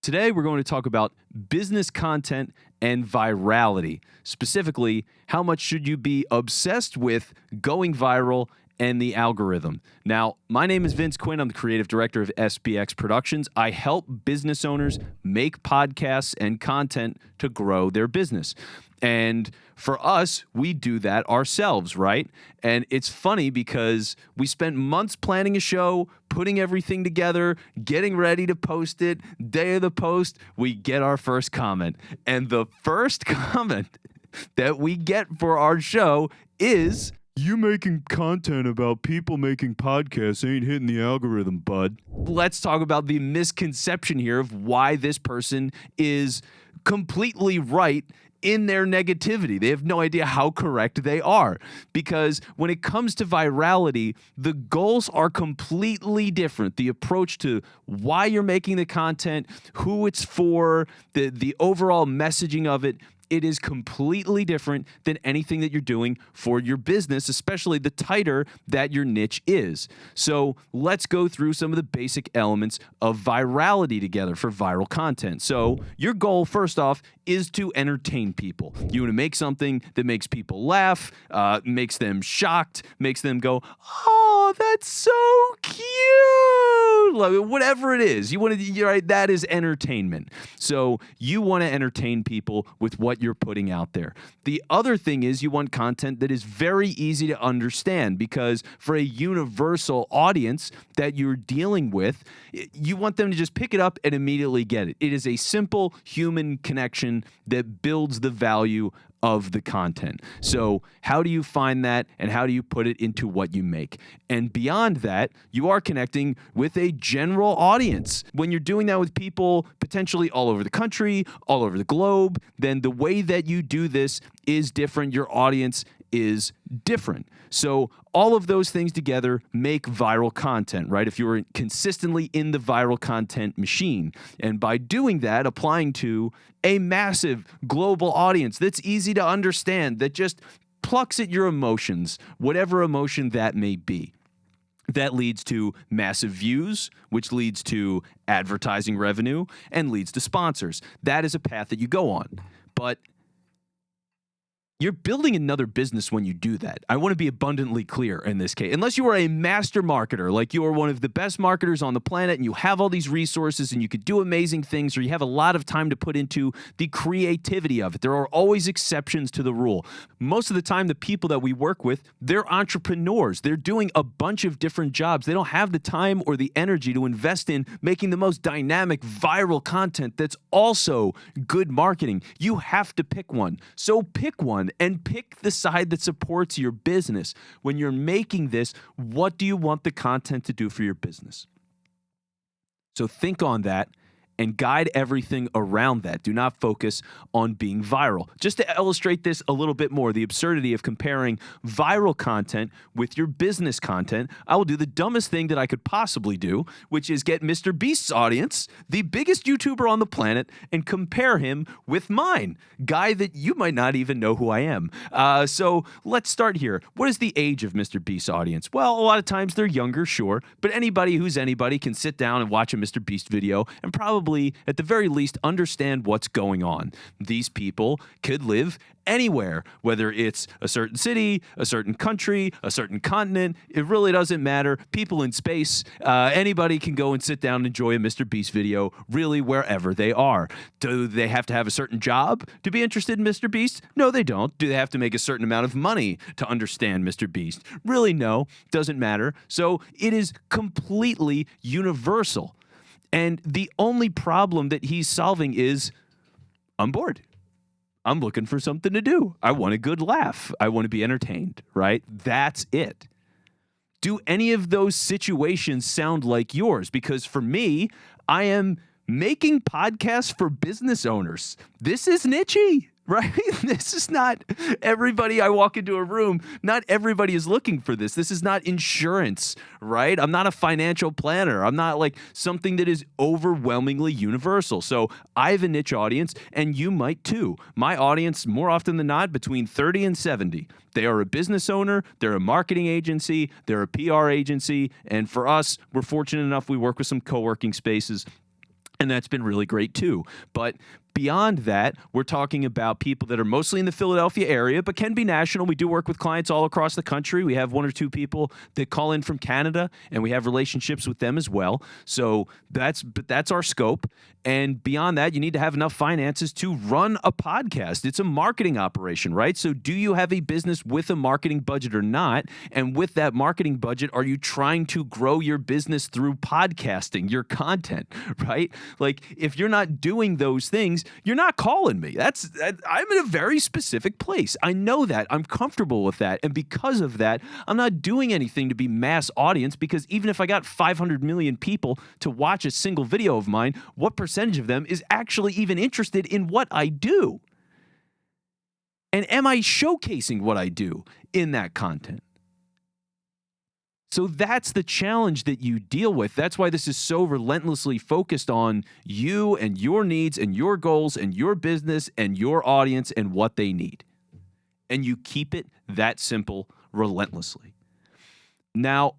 Today, we're going to talk about business content and virality. Specifically, how much should you be obsessed with going viral and the algorithm. Now, my name is Vince Quinn. I'm the creative director of SBX Productions. I help business owners make podcasts and content to grow their business. And for us, we do that ourselves, right? And it's funny because we spent months planning a show, putting everything together, getting ready to post it. Day of the post, we get our first comment. And the first comment that we get for our show is, "You making content about people making podcasts ain't hitting the algorithm, bud." Let's talk about the misconception here of why this person is completely right in their negativity. They have no idea how correct they are, because when it comes to virality, the goals are completely different. The approach to why you're making the content, who it's for, the overall messaging of it, it is completely different than anything that you're doing for your business, especially the tighter that your niche is. So let's go through some of the basic elements of virality together for viral content. So your goal, first off, is to entertain people. You want to make something that makes people laugh, makes them shocked, makes them go, "Oh, that's so cute." Like, whatever it is, you want to, you're right, that is entertainment. So you want to entertain people with what you're putting out there. The other thing is you want content that is very easy to understand, because for a universal audience that you're dealing with, you want them to just pick it up and immediately get it. It is a simple human connection that builds the value of the content. So how do you find that, and how do you put it into what you make? And beyond that, you are connecting with a general audience. When you're doing that with people potentially all over the country, all over the globe, then the way that you do this is different. Your audience is different. So all of those things together make viral content, right? If you're consistently in the viral content machine, and by doing that, applying to a massive global audience that's easy to understand, that just plucks at your emotions, whatever emotion that may be. That leads to massive views, which leads to advertising revenue and leads to sponsors. That is a path that you go on. But you're building another business when you do that. I want to be abundantly clear in this case. Unless you are a master marketer, like you are one of the best marketers on the planet and you have all these resources and you could do amazing things, or you have a lot of time to put into the creativity of it. There are always exceptions to the rule. Most of the time, the people that we work with, they're entrepreneurs. They're doing a bunch of different jobs. They don't have the time or the energy to invest in making the most dynamic, viral content that's also good marketing. You have to pick one. So pick one. And pick the side that supports your business. When you're making this, what do you want the content to do for your business? So think on that and guide everything around that. Do not focus on being viral. Just to illustrate this a little bit more, the absurdity of comparing viral content with your business content, I will do the dumbest thing that I could possibly do, which is get Mr. Beast's audience, the biggest YouTuber on the planet, and compare him with mine, guy that you might not even know who I am. So let's start here. What is the age of Mr. Beast's audience? Well, a lot of times they're younger, sure, but anybody who's anybody can sit down and watch a Mr. Beast video and probably, at the very least, understand what's going on. These people could live anywhere, whether it's a certain city, a certain country, a certain continent. It really doesn't matter. People in space, anybody can go and sit down and enjoy a Mr. Beast video, really wherever they are. Do they have to have a certain job to be interested in Mr. Beast? No, they don't. Do they have to make a certain amount of money to understand Mr. Beast? Really, no. Doesn't matter. So it is completely universal. And the only problem that he's solving is, I'm bored. I'm looking for something to do. I want a good laugh. I want to be entertained, right? That's it. Do any of those situations sound like yours? Because for me, I am making podcasts for business owners. This is niche-y, right? This is not everybody. I walk into a room, not everybody is looking for this. This is not insurance, right? I'm not a financial planner. I'm not like something that is overwhelmingly universal. So I have a niche audience, and you might too. My audience, more often than not, between 30 and 70. They are a business owner, they're a marketing agency, they're a PR agency, and for us, we're fortunate enough we work with some co-working spaces. And that's been really great too. But beyond that, we're talking about people that are mostly in the Philadelphia area, but can be national. We do work with clients all across the country. We have 1 or 2 people that call in from Canada, and we have relationships with them as well. So that's our scope. And beyond that, you need to have enough finances to run a podcast. It's a marketing operation, right? So do you have a business with a marketing budget or not? And with that marketing budget, are you trying to grow your business through podcasting, your content, right? Like, if you're not doing those things, you're not calling me. I'm in a very specific place. I know that. I'm comfortable with that. And because of that, I'm not doing anything to be mass audience, because even if I got 500 million people to watch a single video of mine, what percentage of them is actually even interested in what I do? And am I showcasing what I do in that content? So that's the challenge that you deal with. That's why this is so relentlessly focused on you and your needs and your goals and your business and your audience and what they need. And you keep it that simple relentlessly. Now,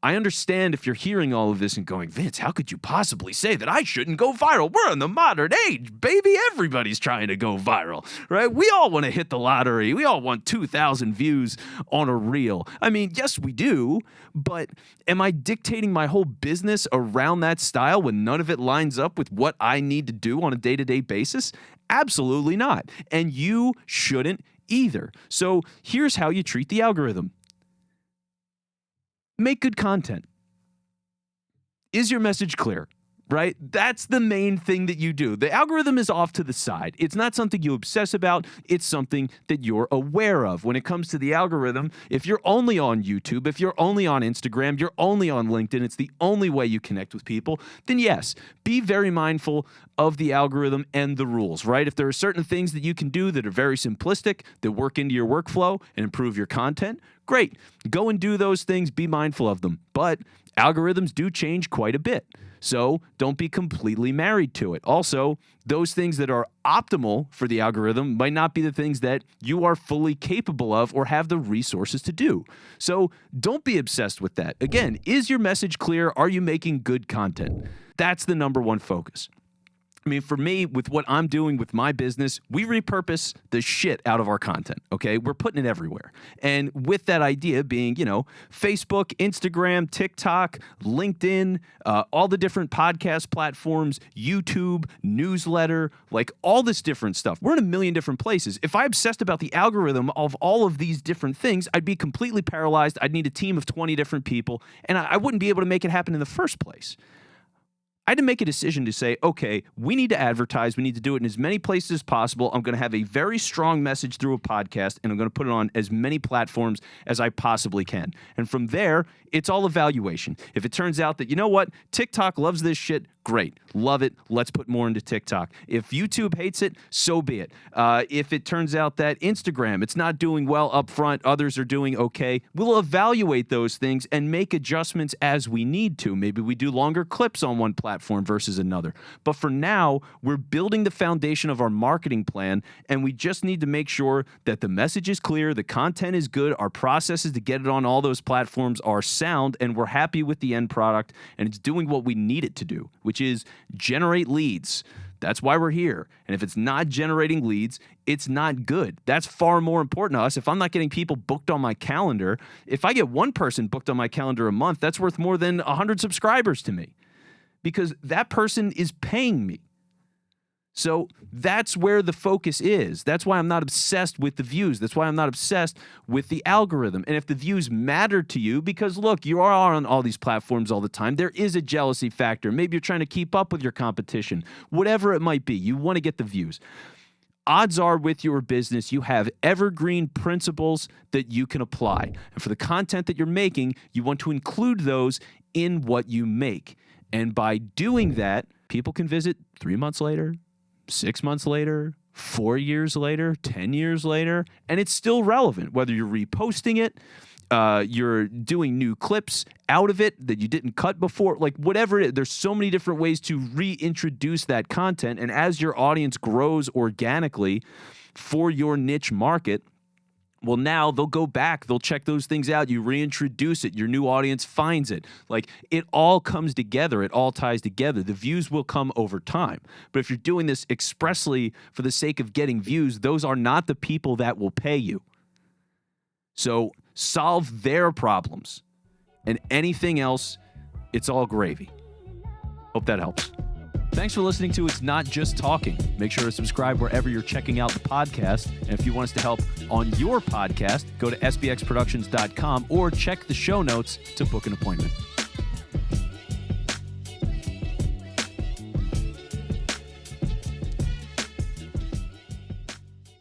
I understand if you're hearing all of this and going, Vince, how could you possibly say that I shouldn't go viral? We're in the modern age, baby. Everybody's trying to go viral, right? We all want to hit the lottery. We all want 2,000 views on a reel. I mean, yes, we do, but am I dictating my whole business around that style when none of it lines up with what I need to do on a day-to-day basis? Absolutely not. And you shouldn't either. So here's how you treat the algorithm. Make good content. Is your message clear? Right? That's the main thing that you do. The algorithm is off to the side. It's not something you obsess about. It's something that you're aware of. When it comes to the algorithm, if you're only on YouTube, if you're only on Instagram, you're only on LinkedIn, it's the only way you connect with people, then yes, be very mindful of the algorithm and the rules, right? If there are certain things that you can do that are very simplistic, that work into your workflow and improve your content, great. Go and do those things. Be mindful of them. But algorithms do change quite a bit. So don't be completely married to it. Also, those things that are optimal for the algorithm might not be the things that you are fully capable of or have the resources to do. So don't be obsessed with that. Again, is your message clear? Are you making good content? That's the number one focus. I mean, for me, with what I'm doing with my business, we repurpose the shit out of our content, okay? We're putting it everywhere. And with that idea being, Facebook, Instagram, TikTok, LinkedIn, all the different podcast platforms, YouTube, newsletter, like all this different stuff. We're in a million different places. If I obsessed about the algorithm of all of these different things, I'd be completely paralyzed. I'd need a team of 20 different people, and I wouldn't be able to make it happen in the first place. I had to make a decision to say, okay, we need to advertise. We need to do it in as many places as possible. I'm going to have a very strong message through a podcast, and I'm going to put it on as many platforms as I possibly can. And from there, it's all evaluation. If it turns out that, you know what, TikTok loves this shit, great. Love it. Let's put more into TikTok. If YouTube hates it, so be it. If it turns out that Instagram, it's not doing well up front, others are doing okay, we'll evaluate those things and make adjustments as we need to. Maybe we do longer clips on one platform versus another. But for now, we're building the foundation of our marketing plan, and we just need to make sure that the message is clear, the content is good, our processes to get it on all those platforms are sound, and we're happy with the end product, and it's doing what we need it to do, which is generate leads. That's why we're here. And if it's not generating leads, it's not good. That's far more important to us. If I'm not getting people booked on my calendar, if I get one person booked on my calendar a month, that's worth more than 100 subscribers to me, because that person is paying me. So that's where the focus is. That's why I'm not obsessed with the views. That's why I'm not obsessed with the algorithm. And if the views matter to you, because look, you are on all these platforms all the time, there is a jealousy factor. Maybe you're trying to keep up with your competition. Whatever it might be, you want to get the views. Odds are with your business, you have evergreen principles that you can apply. And for the content that you're making, you want to include those in what you make. And by doing that, people can visit 3 months later, 6 months later, 4 years later, 10 years later, and it's still relevant. Whether you're reposting it, you're doing new clips out of it that you didn't cut before, like whatever it is, there's so many different ways to reintroduce that content. And as your audience grows organically for your niche market, Well, now they'll go back, they'll check those things out. You reintroduce it, your new audience finds it. Like, it all comes together, it all ties together. The views will come over time. But if you're doing this expressly for the sake of getting views, those are not the people that will pay you. So solve their problems, and anything else, it's all gravy. Hope that helps. Thanks for listening to It's Not Just Talking. Make sure to subscribe wherever you're checking out the podcast. And if you want us to help on your podcast, go to sbxproductions.com or check the show notes to book an appointment.